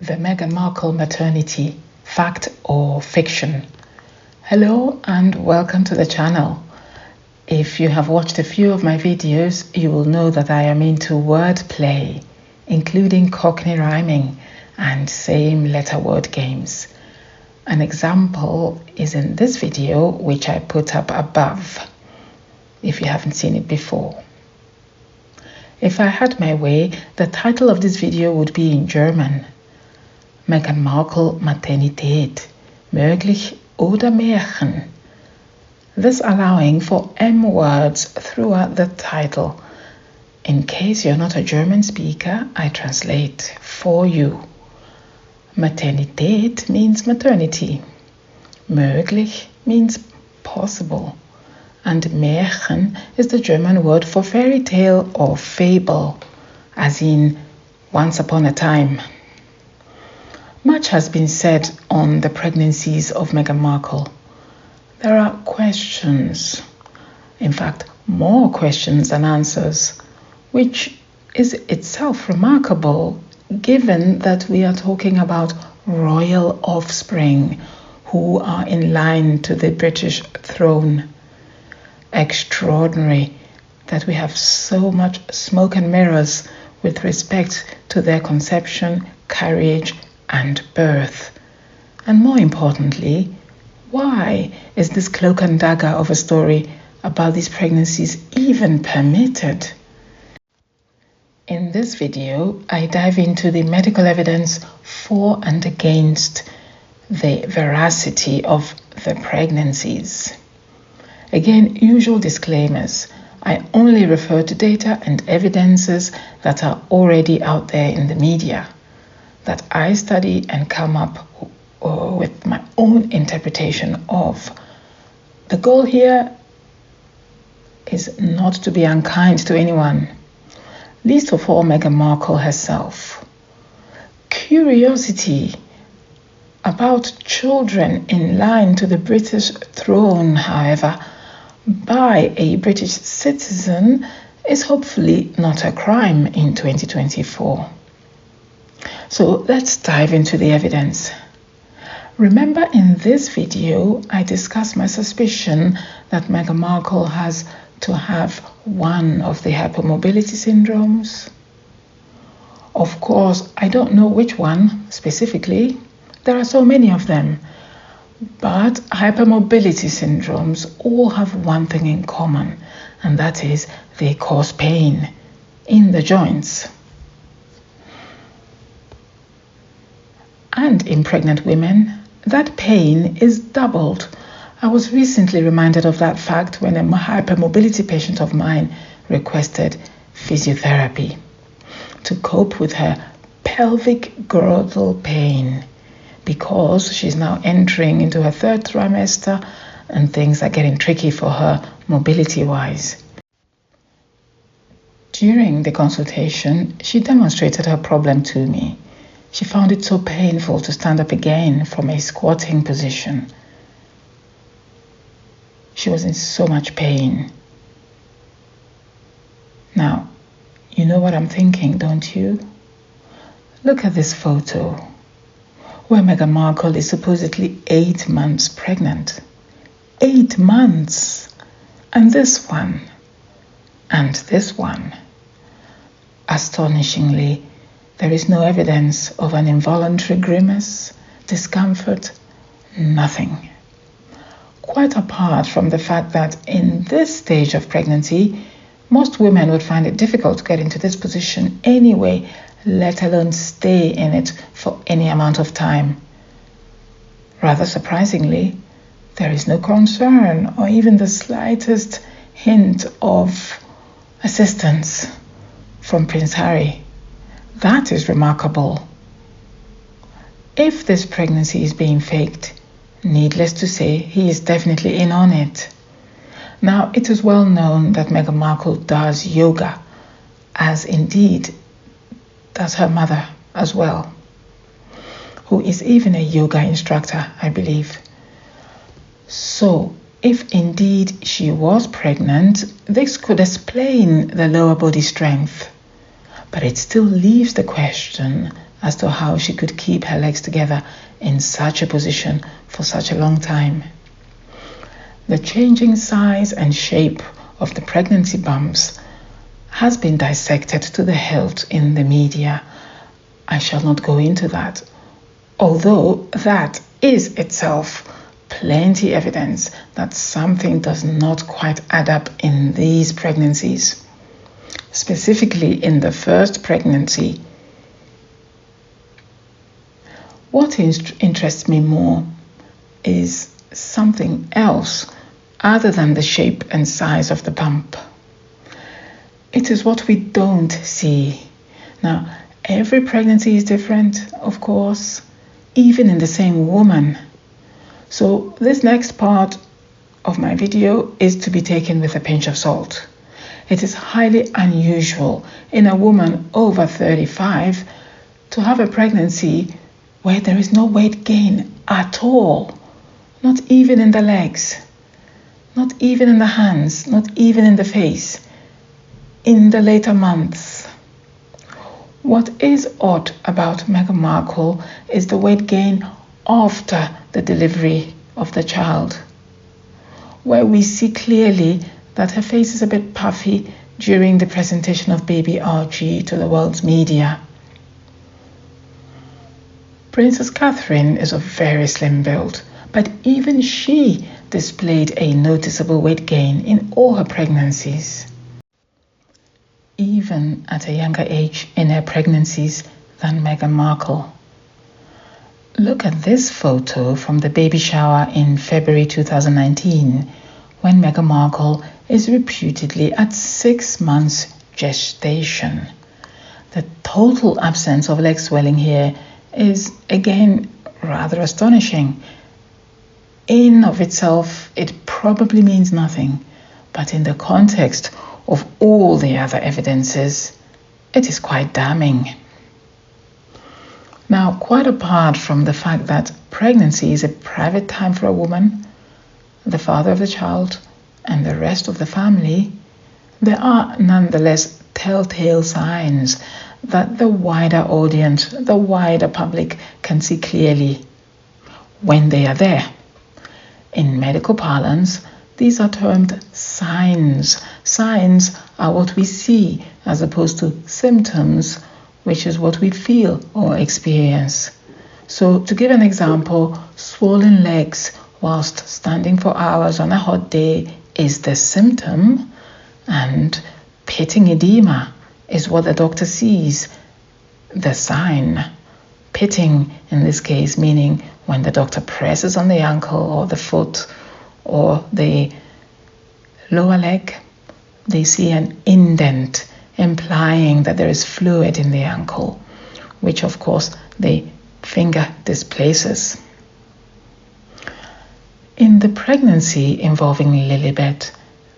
The Meghan Markle maternity, fact or fiction? Hello and welcome to the channel. If you have watched a few of my videos, you will know that I am into wordplay, including Cockney rhyming and same letter word games. An example is in this video, which I put up above, if you haven't seen it before. If I had my way, the title of this video would be in German. Meghan Markle Maternität, möglich oder Märchen. This allowing for M words throughout the title. In case you're not a German speaker, I translate for you. Maternität means maternity. Möglich means possible. And Märchen is the German word for fairy tale or fable, as in once upon a time. Much has been said on the pregnancies of Meghan Markle. There are questions, in fact, more questions than answers, which is itself remarkable given that we are talking about royal offspring who are in line to the British throne. Extraordinary that we have so much smoke and mirrors with respect to their conception, carriage, and birth. And more importantly, why is this cloak and dagger of a story about these pregnancies even permitted? In this video, I dive into the medical evidence for and against the veracity of the pregnancies. Again, usual disclaimers. I only refer to data and evidences that are already out there in the media, that I study and come up with my own interpretation of. The goal here is not to be unkind to anyone, least of all Meghan Markle herself. Curiosity about children in line to the British throne, however, by a British citizen is hopefully not a crime in 2024. So let's dive into the evidence. Remember in this video, I discussed my suspicion that Meghan Markle has to have one of the hypermobility syndromes. Of course, I don't know which one specifically. There are so many of them. But hypermobility syndromes all have one thing in common, and that is they cause pain in the joints. And in pregnant women, that pain is doubled. I was recently reminded of that fact when a hypermobility patient of mine requested physiotherapy to cope with her pelvic girdle pain, because she's now entering into her third trimester and things are getting tricky for her mobility-wise. During the consultation, she demonstrated her problem to me. She found it so painful to stand up again from a squatting position. She was in so much pain. Now, you know what I'm thinking, don't you? Look at this photo, where Meghan Markle is supposedly 8 months pregnant. 8 months! And this one. And this one. Astonishingly, there is no evidence of an involuntary grimace, discomfort, nothing. Quite apart from the fact that in this stage of pregnancy, most women would find it difficult to get into this position anyway, let alone stay in it for any amount of time. Rather surprisingly, there is no concern or even the slightest hint of assistance from Prince Harry. That is remarkable. If this pregnancy is being faked, needless to say, he is definitely in on it. Now, it is well known that Meghan Markle does yoga, as indeed does her mother as well, who is even a yoga instructor, I believe. So, if indeed she was pregnant, this could explain the lower body strength. But it still leaves the question as to how she could keep her legs together in such a position for such a long time. The changing size and shape of the pregnancy bumps has been dissected to the hilt in the media. I shall not go into that, although that is itself plenty evidence that something does not quite add up in these pregnancies. Specifically in the first pregnancy. What interests me more is something else other than the shape and size of the bump. It is what we don't see. Now, every pregnancy is different, of course, even in the same woman. So this next part of my video is to be taken with a pinch of salt. It is highly unusual in a woman over 35 to have a pregnancy where there is no weight gain at all, not even in the legs, not even in the hands, not even in the face, in the later months. What is odd about Meghan Markle is the weight gain after the delivery of the child, where we see clearly that her face is a bit puffy during the presentation of baby Archie to the world's media. Princess Catherine is of very slim build, but even she displayed a noticeable weight gain in all her pregnancies, even at a younger age in her pregnancies than Meghan Markle. Look at this photo from the baby shower in February 2019, when Meghan Markle is reputedly at 6 months gestation. The total absence of leg swelling here is again rather astonishing. In of itself, it probably means nothing, but in the context of all the other evidences, it is quite damning. Now, quite apart from the fact that pregnancy is a private time for a woman, the father of the child, and the rest of the family, there are nonetheless telltale signs that the wider audience, the wider public can see clearly when they are there. In medical parlance, these are termed signs. Signs are what we see as opposed to symptoms, which is what we feel or experience. So to give an example, swollen legs whilst standing for hours on a hot day is the symptom, and pitting edema is what the doctor sees, the sign. Pitting in this case meaning when the doctor presses on the ankle or the foot or the lower leg, they see an indent implying that there is fluid in the ankle, which of course the finger displaces. In the pregnancy involving Lilibet,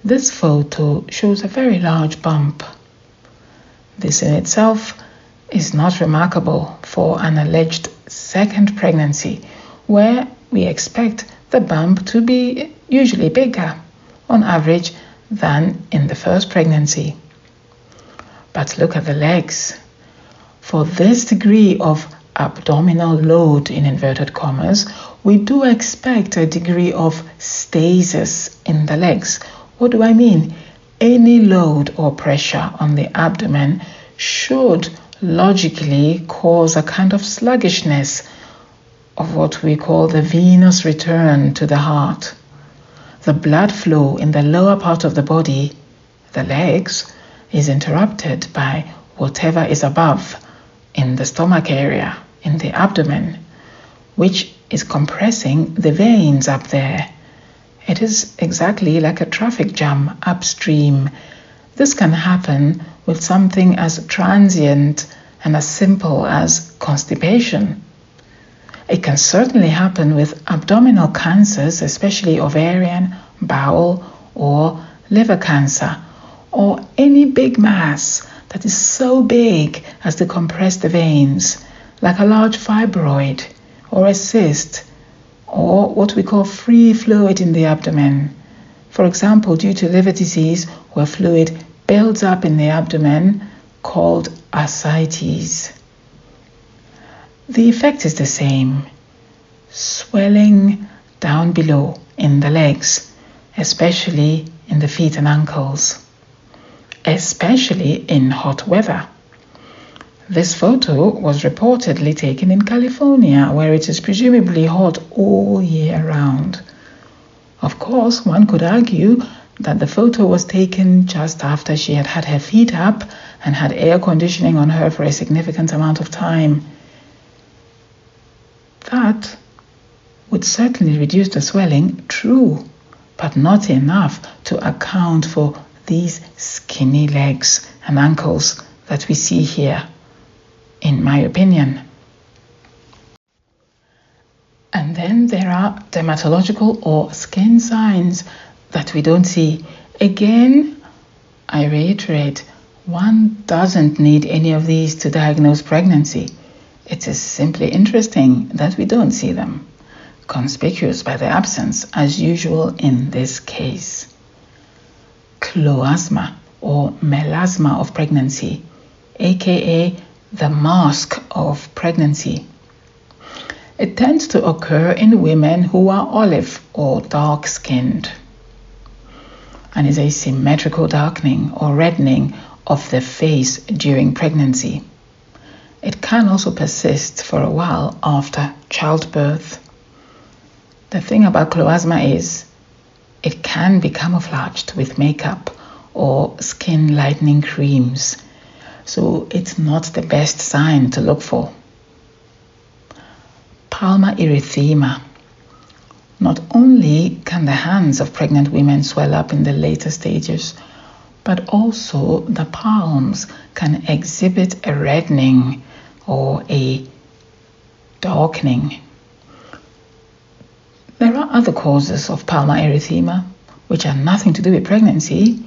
this photo shows a very large bump. This in itself is not remarkable for an alleged second pregnancy, where we expect the bump to be usually bigger, on average, than in the first pregnancy. But look at the legs. For this degree of abdominal load, in inverted commas, we do expect a degree of stasis in the legs. What do I mean? Any load or pressure on the abdomen should logically cause a kind of sluggishness of what we call the venous return to the heart. The blood flow in the lower part of the body, the legs, is interrupted by whatever is above in the stomach area, in the abdomen, which is compressing the veins up there. It is exactly like a traffic jam upstream. This can happen with something as transient and as simple as constipation. It can certainly happen with abdominal cancers, especially ovarian, bowel, or liver cancer, or any big mass that is so big as to compress the veins, like a large fibroid or a cyst, or what we call free fluid in the abdomen. For example, due to liver disease, where fluid builds up in the abdomen, called ascites. the effect is the same. Swelling down below in the legs, especially in the feet and ankles, especially in hot weather. This photo was reportedly taken in California, where it is presumably hot all year round. Of course, one could argue that the photo was taken just after she had had her feet up and had air conditioning on her for a significant amount of time. That would certainly reduce the swelling, true, but not enough to account for these skinny legs and ankles that we see here, in my opinion. And then there are dermatological or skin signs that we don't see. Again, I reiterate, one doesn't need any of these to diagnose pregnancy. It is simply interesting that we don't see them, conspicuous by their absence, as usual in this case. Chloasma or melasma of pregnancy, aka the mask of pregnancy. It tends to occur in women who are olive or dark-skinned and is a symmetrical darkening or reddening of the face during pregnancy. It can also persist for a while after childbirth. The thing about chloasma is it can be camouflaged with makeup or skin lightening creams, so it's not the best sign to look for. Palmar erythema. Not only can the hands of pregnant women swell up in the later stages, but also the palms can exhibit a reddening or a darkening. There are other causes of palmar erythema which are nothing to do with pregnancy,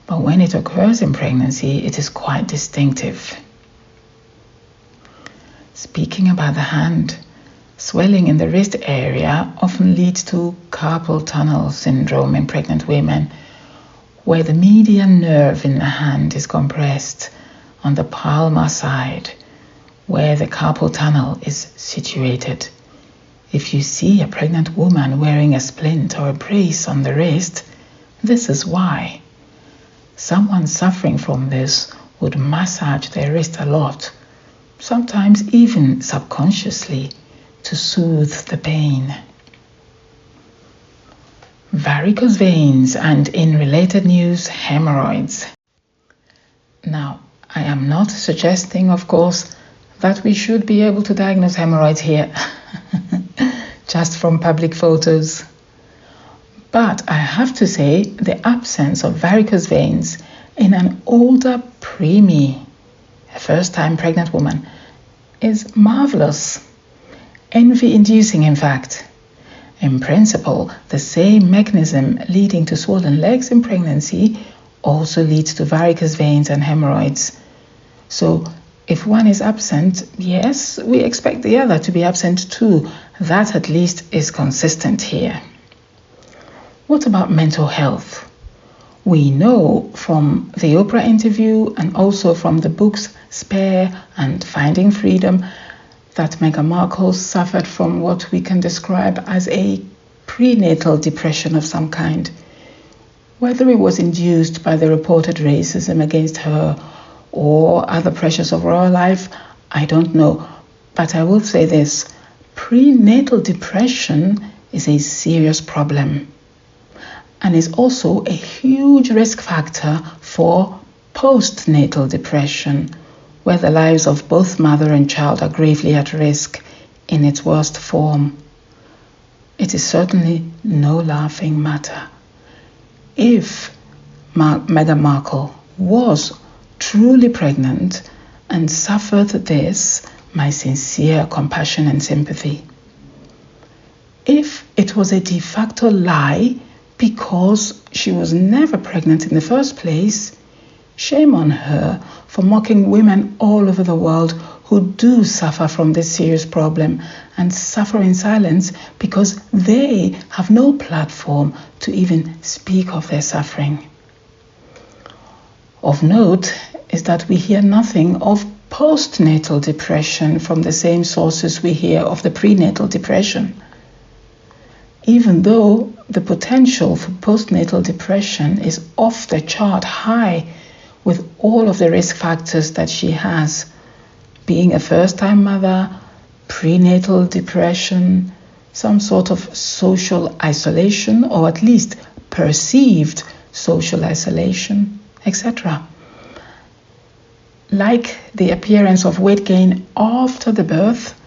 but when it occurs in pregnancy, it is quite distinctive. Speaking about the hand, swelling in the wrist area often leads to carpal tunnel syndrome in pregnant women, where the median nerve in the hand is compressed on the palmar side, where the carpal tunnel is situated. If you see a pregnant woman wearing a splint or a brace on the wrist, this is why. Someone suffering from this would massage their wrist a lot, sometimes even subconsciously, to soothe the pain. Varicose veins and, in related news, hemorrhoids. Now, I am not suggesting, of course, that we should be able to diagnose hemorrhoids here just from public photos. But I have to say the absence of varicose veins in an older preemie, a first-time pregnant woman, is marvelous. Envy-inducing, in fact. In principle, the same mechanism leading to swollen legs in pregnancy also leads to varicose veins and hemorrhoids. So if one is absent, yes, we expect the other to be absent too. That at least is consistent here. What about mental health? We know from the Oprah interview and also from the books Spare and Finding Freedom that Meghan Markle suffered from what we can describe as a prenatal depression of some kind. Whether it was induced by the reported racism against her or other pressures of royal life, I don't know. But I will say this, prenatal depression is a serious problem and is also a huge risk factor for postnatal depression, where the lives of both mother and child are gravely at risk in its worst form. It is certainly no laughing matter. If Meghan Markle was truly pregnant and suffered this, my sincere compassion and sympathy. If it was a de facto lie because she was never pregnant in the first place, shame on her for mocking women all over the world who do suffer from this serious problem and suffer in silence because they have no platform to even speak of their suffering. Of note is that we hear nothing of postnatal depression from the same sources we hear of the prenatal depression. Even though the potential for postnatal depression is off the chart high with all of the risk factors that she has, being a first-time mother, prenatal depression, some sort of social isolation, or at least perceived social isolation, etc. Like the appearance of weight gain after the birth,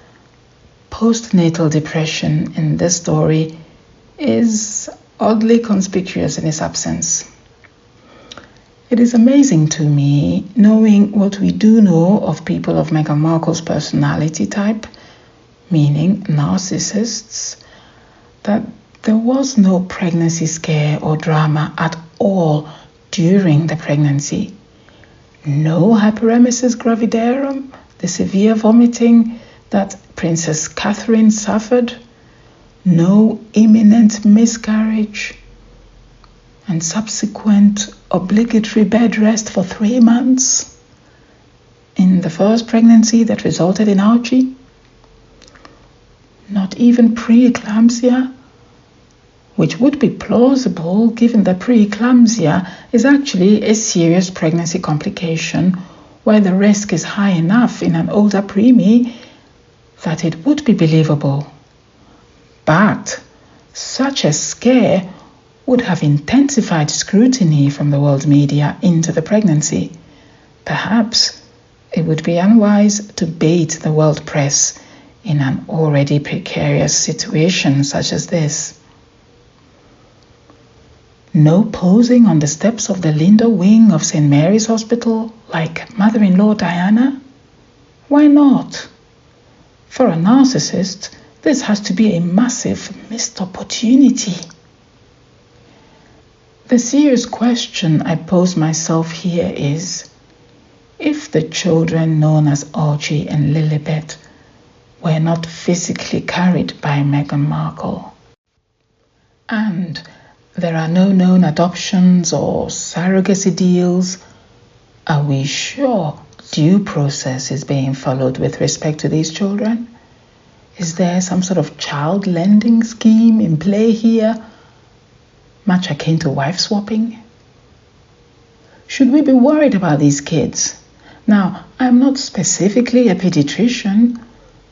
postnatal depression in this story is oddly conspicuous in its absence. It is amazing to me, knowing what we do know of people of Meghan Markle's personality type, meaning narcissists, that there was no pregnancy scare or drama at all during the pregnancy. No hyperemesis gravidarum, the severe vomiting that Princess Catherine suffered, no imminent miscarriage, and subsequent obligatory bed rest for 3 months in the first pregnancy that resulted in Archie. Not even preeclampsia, which would be plausible given that preeclampsia is actually a serious pregnancy complication where the risk is high enough in an older preemie that it would be believable. But such a scare would have intensified scrutiny from the world media into the pregnancy. Perhaps it would be unwise to bait the world press in an already precarious situation such as this. No posing on the steps of the Linda wing of St. Mary's Hospital like mother-in-law Diana? Why not? For a narcissist, this has to be a massive missed opportunity. The serious question I pose myself here is, if the children known as Archie and Lilibet were not physically carried by Meghan Markle, and there are no known adoptions or surrogacy deals, are we sure due process is being followed with respect to these children? Is there some sort of child lending scheme in play here, much akin to wife swapping? Should we be worried about these kids? Now, I'm not specifically a pediatrician,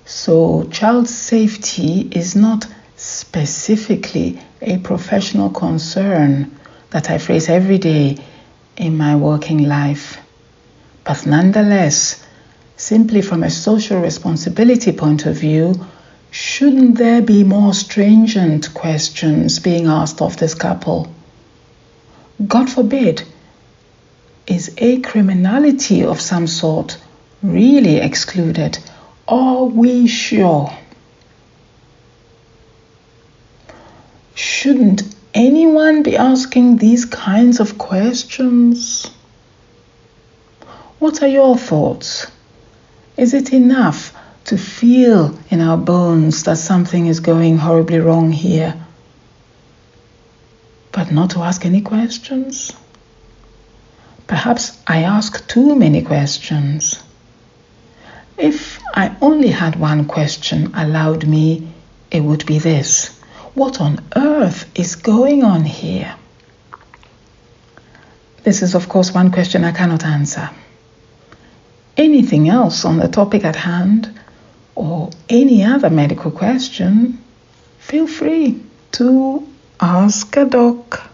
so child safety is not specifically a professional concern that I face every day in my working life. But nonetheless, simply from a social responsibility point of view, shouldn't there be more stringent questions being asked of this couple? God forbid, is a criminality of some sort really excluded? Are we sure? Shouldn't anyone be asking these kinds of questions? What are your thoughts? Is it enough to feel in our bones that something is going horribly wrong here, but not to ask any questions? Perhaps I ask too many questions. If I only had one question allowed me, it would be this: what on earth is going on here? This is, of course, one question I cannot answer. Anything else on the topic at hand, or any other medical question, feel free to ask a doc.